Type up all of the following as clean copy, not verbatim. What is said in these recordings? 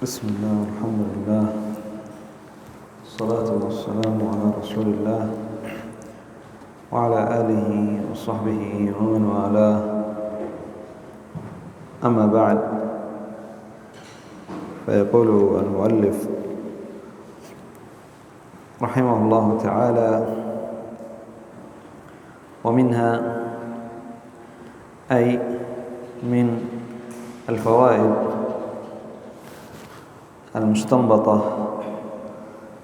بسم الله والحمد لله والصلاة والسلام على رسول الله وعلى آله وصحبه ومن والاه. أما بعد، فيقول المؤلف رحمه الله تعالى: ومنها أي من الفوائد المستنبطة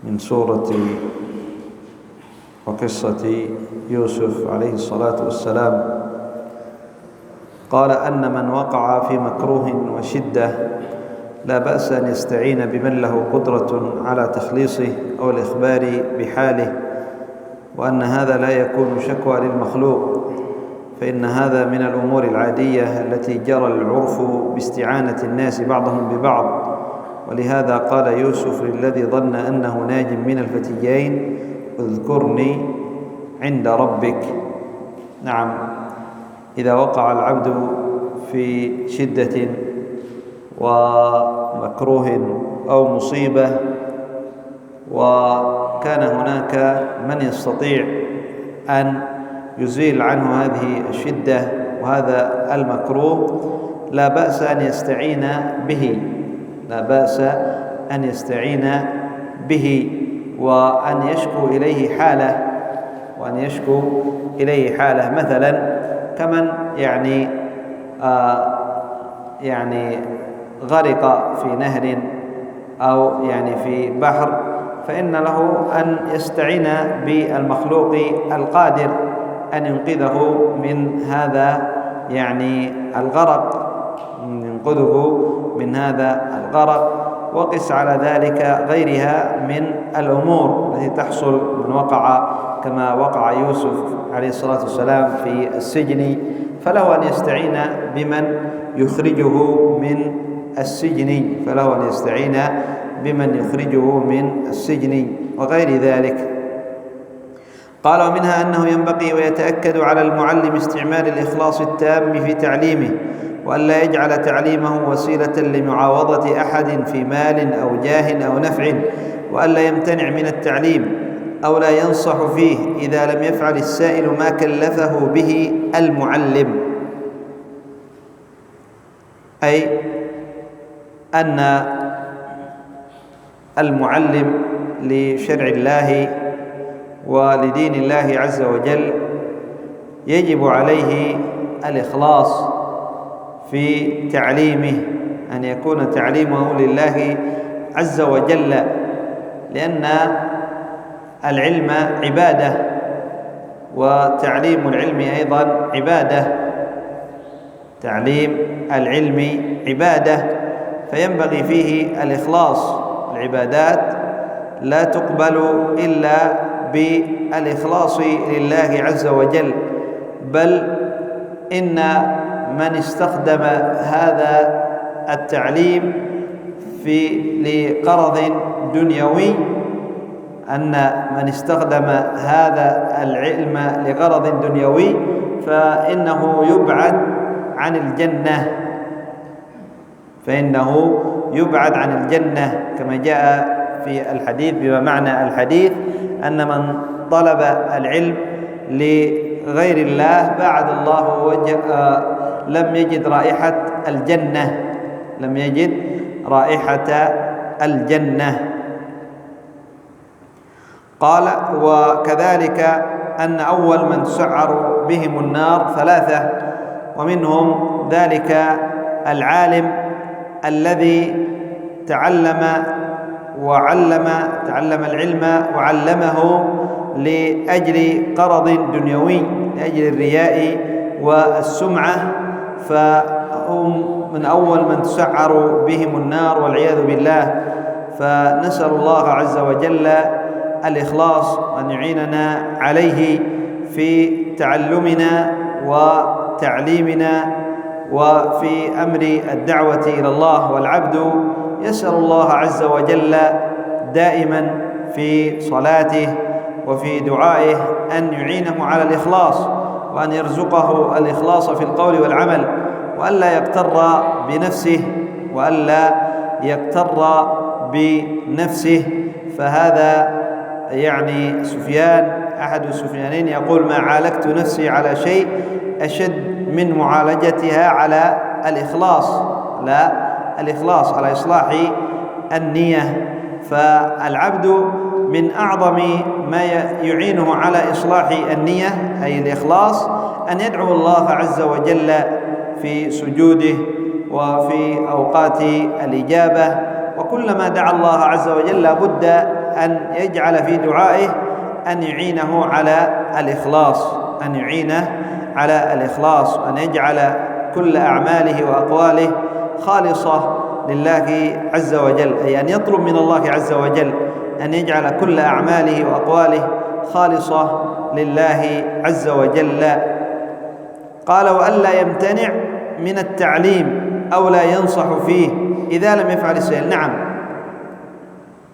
من سورة وقصة يوسف عليه الصلاة والسلام، قال أن من وقع في مكروه وشدة لا بأس أن يستعين بمن له قدرة على تخليصه أو الإخبار بحاله، وأن هذا لا يكون شكوى للمخلوق، فإن هذا من الأمور العادية التي جرى العرف باستعانة الناس بعضهم ببعض. ولهذا قال يوسف للذي ظن أنه ناج من الفتيين: اذكرني عند ربك. نعم، إذا وقع العبد في شدة ومكروه أو مصيبة وكان هناك من يستطيع أن يزيل عنه هذه الشدة وهذا المكروه، لا بأس أن يستعين به، لا بأس أن يستعين به وأن يشكو إليه حاله، مثلا كمن يعني غرق في نهر أو في بحر، فإن له أن يستعين بالمخلوق القادر أن ينقذه من هذا الغرق، وقس على ذلك غيرها من الأمور التي تحصل من وقع كما وقع يوسف عليه الصلاة والسلام في السجن، فله أن يستعين بمن يخرجه من السجن وغير ذلك. قال: ومنها أنه ينبغي ويتأكد على المعلم استعمال الإخلاص التام في تعليمه، وأن لا يجعل تعليمه وسيلة لمعاوضة أحد في مال أو جاه أو نفع، وأن لا يمتنع من التعليم أو لا ينصح فيه إذا لم يفعل السائل ما كلفه به المعلم، أي أن المعلم لشرع الله ولدين الله عز وجل يجب عليه الإخلاص في تعليمه، أن يكون تعليمه لله عز وجل، لأن العلم عبادة، وتعليم العلم أيضا عبادة، فينبغي فيه الإخلاص. العبادات لا تقبل إلا بالإخلاص لله عز وجل، بل إن من استخدم هذا التعليم لغرض دنيوي، فإنه يبعد عن الجنة، كما جاء في الحديث بما معنى الحديث أن من طلب العلم لغير الله بعد الله لم يجد رائحة الجنة. قال: وكذلك أن أول من تسعر بهم النار ثلاثة، ومنهم ذلك العالم الذي تعلم العلم وعلمه لأجل قرض دنيوي، لأجل الرياء والسمعة، فهم من أول من تسعر بهم النار والعياذ بالله. فنسأل الله عز وجل الإخلاص وأن يعيننا عليه في تعلمنا وتعليمنا وفي أمر الدعوة إلى الله، والعبد يسأل الله عز وجل دائما في صلاته وفي دعائه أن يعينه على الإخلاص، وأن يرزقه الإخلاص في القول والعمل، وألا يغتر بنفسه، وألا يغتر بنفسه. فهذا يعني سفيان أحد السفيانين يقول: ما عالجت نفسي على شيء أشد من معالجتها على الإخلاص، لا الإخلاص على إصلاح النية. فالعبد من أعظم ما يعينه على إصلاح النية أي الإخلاص أن يدعو الله عز وجل في سجوده وفي أوقات الإجابة، وكلما دعا الله عز وجل لابد أن يجعل في دعائه أن يعينه على الإخلاص، أن يعينه على الإخلاص، وأن يجعل كل أعماله وأقواله خالصة لله عز وجل، أي أن يطلب من الله عز وجل أن يجعل كل أعماله وأقواله خالصة لله عز وجل. قال: وألا يمتنع من التعليم أو لا ينصح فيه إذا لم يفعل السائل. نعم،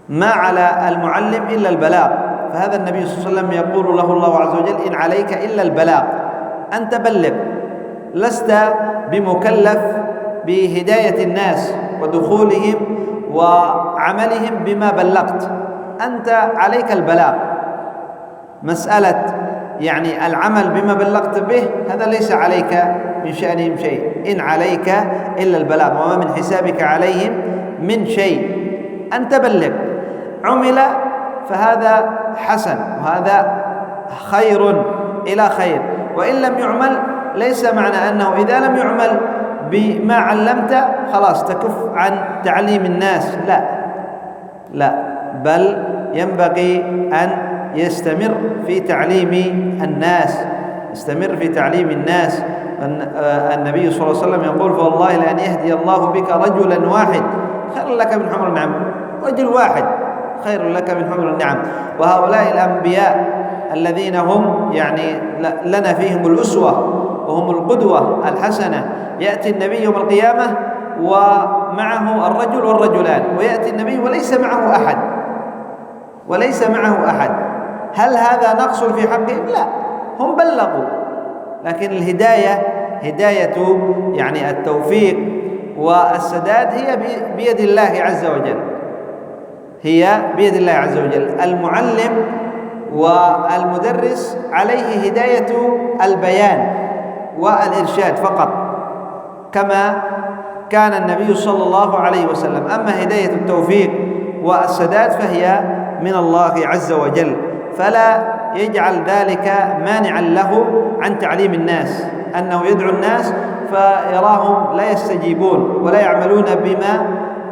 ما على المعلم إلا البلاغ، فهذا النبي صلى الله عليه وسلم يقول له الله عز وجل: إن عليك إلا البلاغ، أنت بلغ، لست بمكلف بهداية الناس ودخولهم وعملهم بما بلغت، أنت عليك البلاغ. مسألة يعني العمل بما بلغت به هذا ليس عليك من شأنهم شيء، إن عليك إلا البلاغ وما من حسابك عليهم من شيء، أنت بلغ. عمل فهذا حسن وهذا خير إلى خير، وإن لم يعمل ليس معنى أنه إذا لم يعمل بما علمت خلاص تكف عن تعليم الناس، لا، بل ينبغي أن يستمر في تعليم الناس، يستمر في تعليم الناس. النبي صلى الله عليه وسلم يقول: فوالله لأن يهدي الله بك رجلا واحد خير لك من حمر النعم. رجل واحد خير لك من حمر النعم. وهؤلاء الأنبياء الذين هم يعني لنا فيهم الأسوة وهم القدوة الحسنة، يأتي النبي يوم القيامة ومعه الرجل والرجلان، ويأتي النبي وليس معه أحد. هل هذا نقص في حقهم؟ لا، هم بلغوا، لكن الهداية هداية يعني التوفيق والسداد هي بيد الله عز وجل، هي بيد الله عز وجل. المعلم والمدرس عليه هداية البيان والإرشاد فقط، كما كان النبي صلى الله عليه وسلم. أما هداية التوفيق والسداد فهي من الله عز وجل، فلا يجعل ذلك مانعا له عن تعليم الناس، أنه يدعو الناس فيراهم لا يستجيبون ولا يعملون بما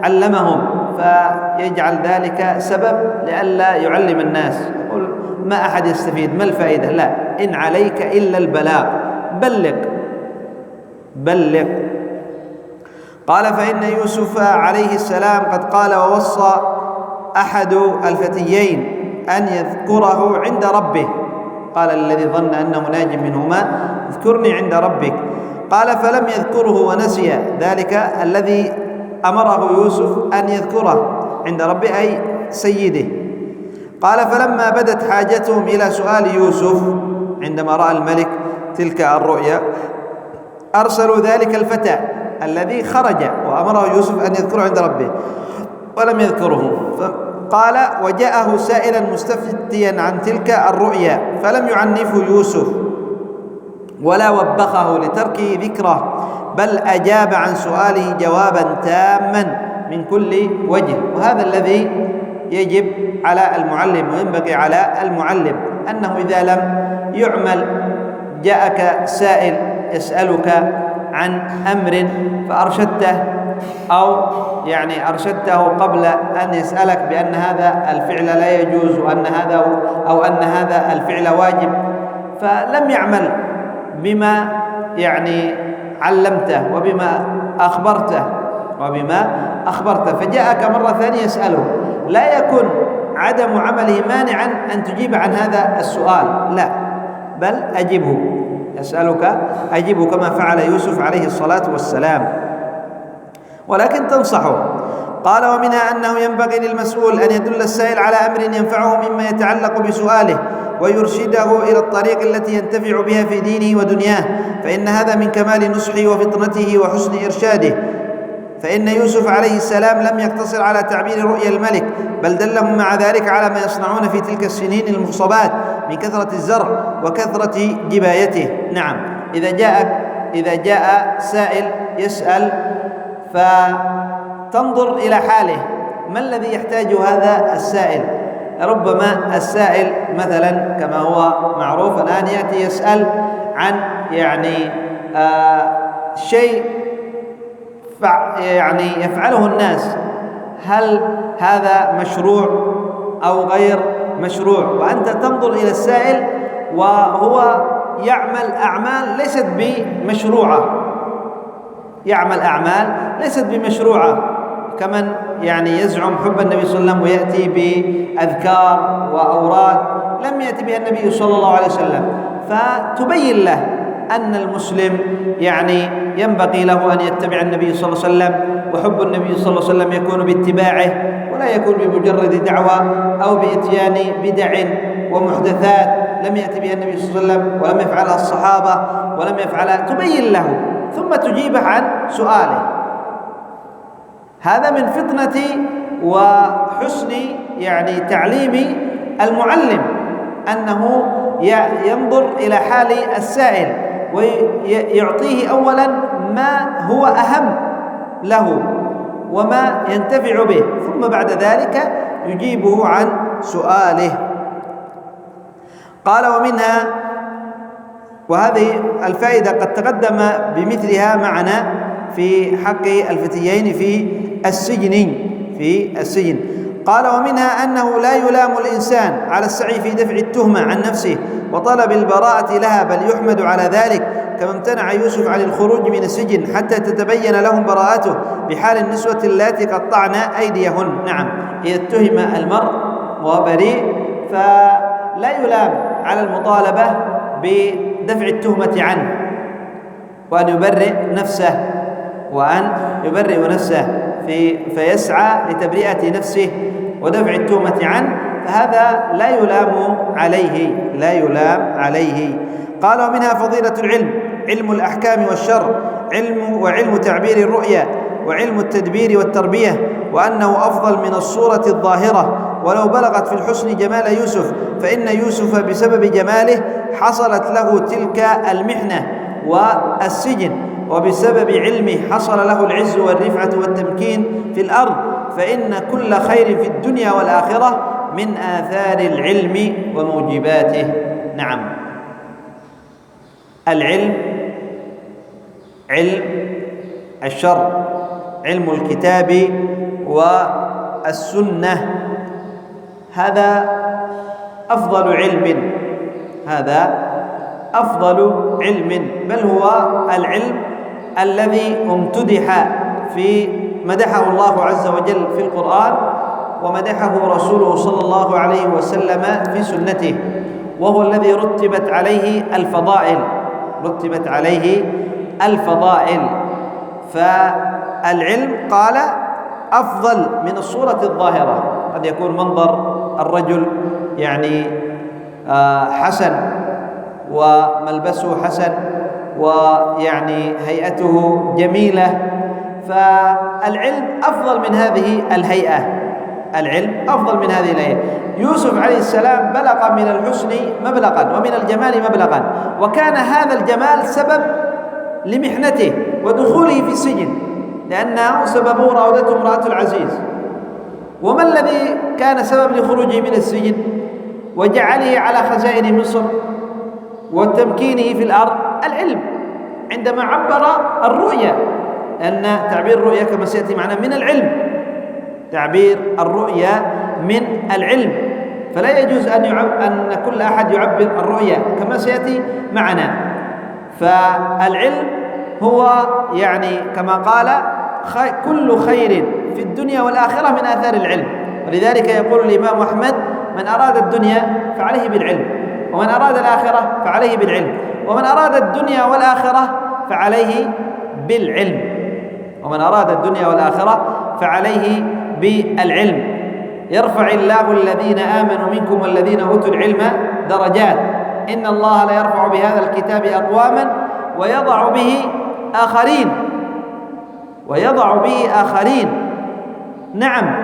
علمهم، فيجعل ذلك سبب لئلا يعلم الناس، يقول ما أحد يستفيد، ما الفائدة؟ لا، إن عليك إلا البلاغ، بلغ. قال: فإن يوسف عليه السلام قد قال ووصى أحد الفتيين أن يذكره عند ربه، قال الذي ظن أنه ناج منهما: اذكرني عند ربك. قال: فلم يذكره ونسي ذلك الذي أمره يوسف أن يذكره عند ربه أي سيده. قال: فلما بدت حاجتهم إلى سؤال يوسف عندما رأى الملك تلك الرؤيا أرسلوا ذلك الفتى الذي خرج وأمره يوسف أن يذكره عند ربه ولم يذكره. قال: وجاءه سائلا مستفتيا عن تلك الرؤيا فلم يعنفه يوسف ولا وبخه لترك ذكره، بل أجاب عن سؤاله جوابا تاما من كل وجه. وهذا الذي يجب على المعلم وينبغي على المعلم، أنه إذا لم يعمل جاءك سائل يسألك عن أمر فأرشدته، أو يعني أرشدته قبل أن يسألك بأن هذا الفعل لا يجوز وأن هذا الفعل واجب، فلم يعمل بما يعني علمته وبما أخبرته فجاءك مرة ثانية يسأله، لا يكن عدم عمله مانعا أن تجيب عن هذا السؤال، لا، بل أجبه، يسألك أجبه كما فعل يوسف عليه الصلاة والسلام، ولكن تنصحه. قال: ومنها أنه ينبغي للمسؤول أن يدل السائل على أمر ينفعه مما يتعلق بسؤاله ويرشده إلى الطريق التي ينتفع بها في دينه ودنياه، فإن هذا من كمال نصحه وفطنته وحسن إرشاده. فإن يوسف عليه السلام لم يقتصر على تعبير رؤيا الملك، بل دلهم مع ذلك على ما يصنعون في تلك السنين المخصبات من كثرة الزرع وكثرة جبايته. نعم، إذا جاء سائل يسأل فتنظر إلى حاله، ما الذي يحتاج هذا السائل؟ ربما السائل مثلا كما هو معروف الآن يأتي يسأل عن شيء يفعله الناس، هل هذا مشروع أو غير مشروع؟ وأنت تنظر إلى السائل وهو يعمل أعمال ليست بمشروعة، كمن يزعم حب النبي صلى الله عليه وسلم ويأتي بأذكار وأوراد لم يأتي بها النبي صلى الله عليه وسلم، فتبين له أن المسلم ينبغي له أن يتبع النبي صلى الله عليه وسلم، وحب النبي صلى الله عليه وسلم يكون باتباعه ولا يكون بمجرد دعوة أو بإتيان بدع ومحدثات لم يأتي بها النبي صلى الله عليه وسلم ولم يفعلها الصحابة ولم يفعلها، تبين له ثم تجيبه عن سؤاله. هذا من فطنة وحسن تعليم المعلم، أنه ينظر إلى حال السائل ويعطيه أولا ما هو أهم له وما ينتفع به، ثم بعد ذلك يجيبه عن سؤاله. قال: ومنها، وهذه الفائدة قد تقدم بمثلها معنا في حق الفتيين في السجن. قال: ومنها أنه لا يلام الإنسان على السعي في دفع التهمة عن نفسه وطلب البراءة لها، بل يحمد على ذلك، كما امتنع يوسف عن الخروج من السجن حتى تتبين لهم براءته بحال النسوة اللاتي قطعن أيديهن. نعم، إذا اتهم المرء وهو بريء فلا يلام على المطالبة بدفع التهمة عنه وأن يبرئ نفسه فيسعى لتبرئة نفسه ودفع التهمة عنه، فهذا لا يلام عليه. قال: ومنها فضيلة العلم، علم الأحكام والشر، وعلم تعبير الرؤيا، وعلم التدبير والتربية، وأنه أفضل من الصورة الظاهرة، ولو بلغت في الحسن جمال يوسف، فإن يوسف بسبب جماله حصلت له تلك المحنة والسجن، وبسبب علمه حصل له العز والرفعة والتمكين في الأرض، فإن كل خير في الدنيا والآخرة من آثار العلم وموجباته. نعم، العلم، علم الشرع، علم الكتاب والسنة، هذا أفضل علم، بل هو العلم الذي مدحه الله عز وجل في القرآن، ومدحه رسوله صلى الله عليه وسلم في سنته، وهو الذي رتبت عليه الفضائل. فالعلم قال أفضل من الصورة الظاهرة. قد يكون منظر الرجل حسن وملبسه حسن هيئته جميلة، فالعلم أفضل من هذه الهيئة. يوسف عليه السلام بلغ من الحسن مبلغا ومن الجمال مبلغا، وكان هذا الجمال سبب لمحنته ودخوله في السجن، لأنه سببه راودته امرأة العزيز. وما الذي كان سبب لخروجه من السجن وجعله على خزائن مصر وتمكينه في الأرض؟ العلم. عندما عبر الرؤيا، لأن تعبير الرؤيا كما سيأتي معنا من العلم، فلا يجوز أن كل أحد يعبر الرؤيا كما سيأتي معنا. فالعلم هو كما قال كل خير في الدنيا والآخرة من آثار العلم. ولذلك يقول الإمام أحمد: من أراد الدنيا فعليه بالعلم، ومن أراد الآخرة فعليه بالعلم، ومن أراد الدنيا والآخرة فعليه بالعلم. يرفع الله الذين آمنوا منكم والذين أوتوا العلم درجات، إن الله لا يرفع بهذا الكتاب أقواما ويضع به آخرين. ويضع به آخرين. نعم،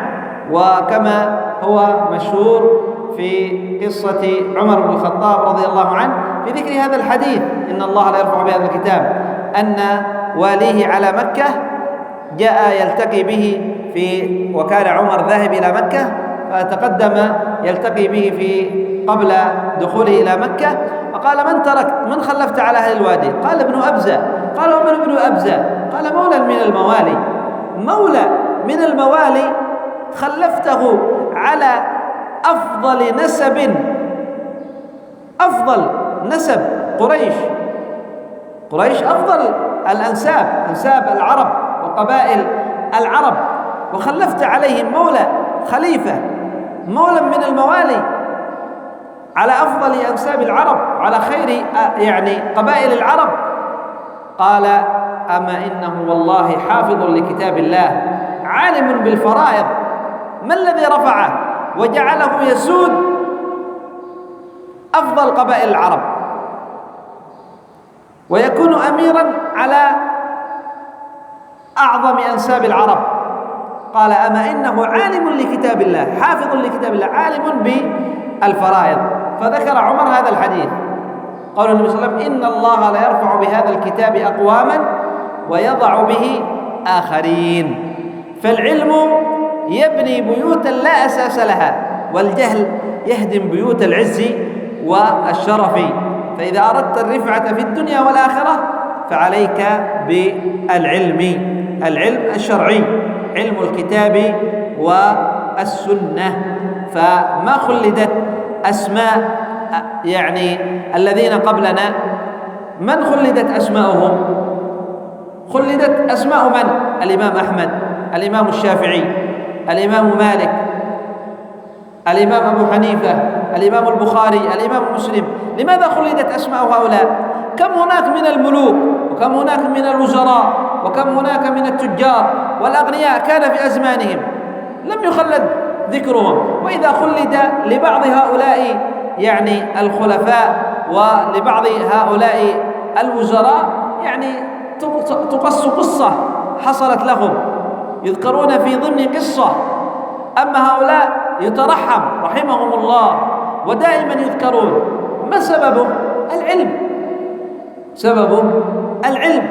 وكما هو مشهور في قصة عمر بن الخطاب رضي الله عنه في ذكر هذا الحديث إن الله لا يرفع بهذا الكتاب، أن واليه على مكة جاء يلتقي به وكان عمر ذاهب إلى مكة، فتقدم يلتقي به قبل دخوله إلى مكة، فقال: من خلفت على أهل الوادي؟ قال: ابن أبزة. قال: ومن ابن أبزة؟ قال: مولى من الموالي. مولى من الموالي خلفته على أفضل نسب قريش أفضل الأنساب، أنساب العرب وقبائل العرب، وخلفت عليهم مولى خليفة مولى من الموالي على أفضل أنساب العرب، على خير قبائل العرب. قال: أما إنه والله حافظ لكتاب الله عالم بالفرائض. ما الذي رفعه وجعله يسود أفضل قبائل العرب ويكون أميرا على أعظم أنساب العرب؟ قال: أما إنه عالم لكتاب الله، حافظ لكتاب الله، عالم بالفرائض. فذكر عمر هذا الحديث، قال النبي صلى الله عليه وسلم: إن الله لا يرفع بهذا الكتاب أقواما ويضع به آخرين. فالعلم يبني بيوتا لا أساس لها، والجهل يهدم بيوت العز والشرف. فإذا أردت الرفعة في الدنيا والآخرة فعليك العلم الشرعي، علم الكتاب والسنة. فما خلدت أسماء الذين قبلنا، من خلدت أسماؤهم؟ خلدت أسماء من؟ الإمام أحمد، الإمام الشافعي، الإمام مالك، الإمام أبو حنيفة، الإمام البخاري، الإمام مسلم. لماذا خلدت أسماء هؤلاء؟ كم هناك من الملوك، وكم هناك من الوزراء، وكم هناك من التجار والأغنياء كان في أزمانهم لم يخلد ذكرهم. وإذا خلد لبعض هؤلاء الخلفاء ولبعض هؤلاء الوزراء تقص قصة حصلت لهم، يذكرون في ضمن قصة. أما هؤلاء يترحم رحمهم الله ودائما يذكرون. ما سببه؟ العلم.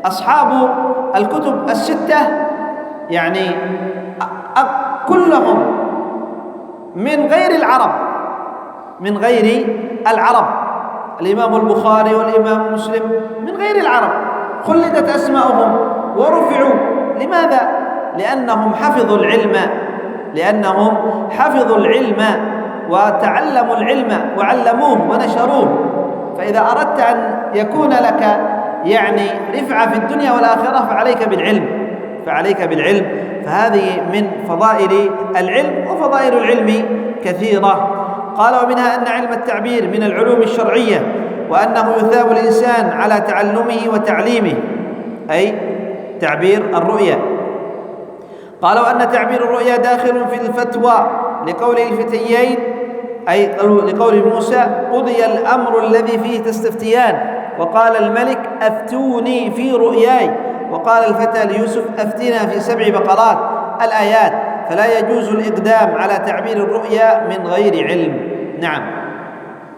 أصحاب الكتب الستة كلهم من غير العرب، الإمام البخاري والإمام مسلم من غير العرب، خلدت أسماؤهم ورفعوا. لماذا؟ لأنهم حفظوا العلم وتعلموا العلم وعلموه ونشروه. فإذا أردت أن يكون لك رفعة في الدنيا والآخرة فعليك بالعلم. فهذه من فضائل العلم، وفضائل العلم كثيرة. قال: ومنها أن علم التعبير من العلوم الشرعية، وأنه يثاب الإنسان على تعلمه وتعليمه، أي تعبير الرؤيا. قال: وأن تعبير الرؤيا داخل في الفتوى لقول الفتيين، أي لقول موسى: قضي الأمر الذي فيه تستفتيان. وقال الملك: أفتوني في رؤياي. وقال الفتى ليوسف: أفتنا في 7 بقرات. الآيات. فلا يجوز الإقدام على تعبير الرؤيا من غير علم. نعم،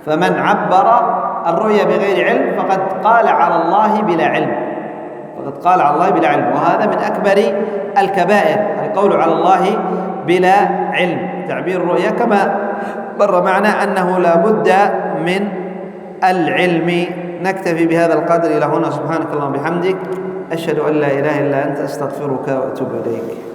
فمن عبر الرؤيا بغير علم فقد قال على الله بلا علم، وهذا من أكبر الكبائر، القول على الله بلا علم. تعبير الرؤيا كما مر معنا أنه لا بد من العلم. نكتفي بهذا القدر إلى هنا. سبحانك اللهم وبحمدك، أشهد أن لا إله إلا أنت، أستغفرك وأتوب إليك.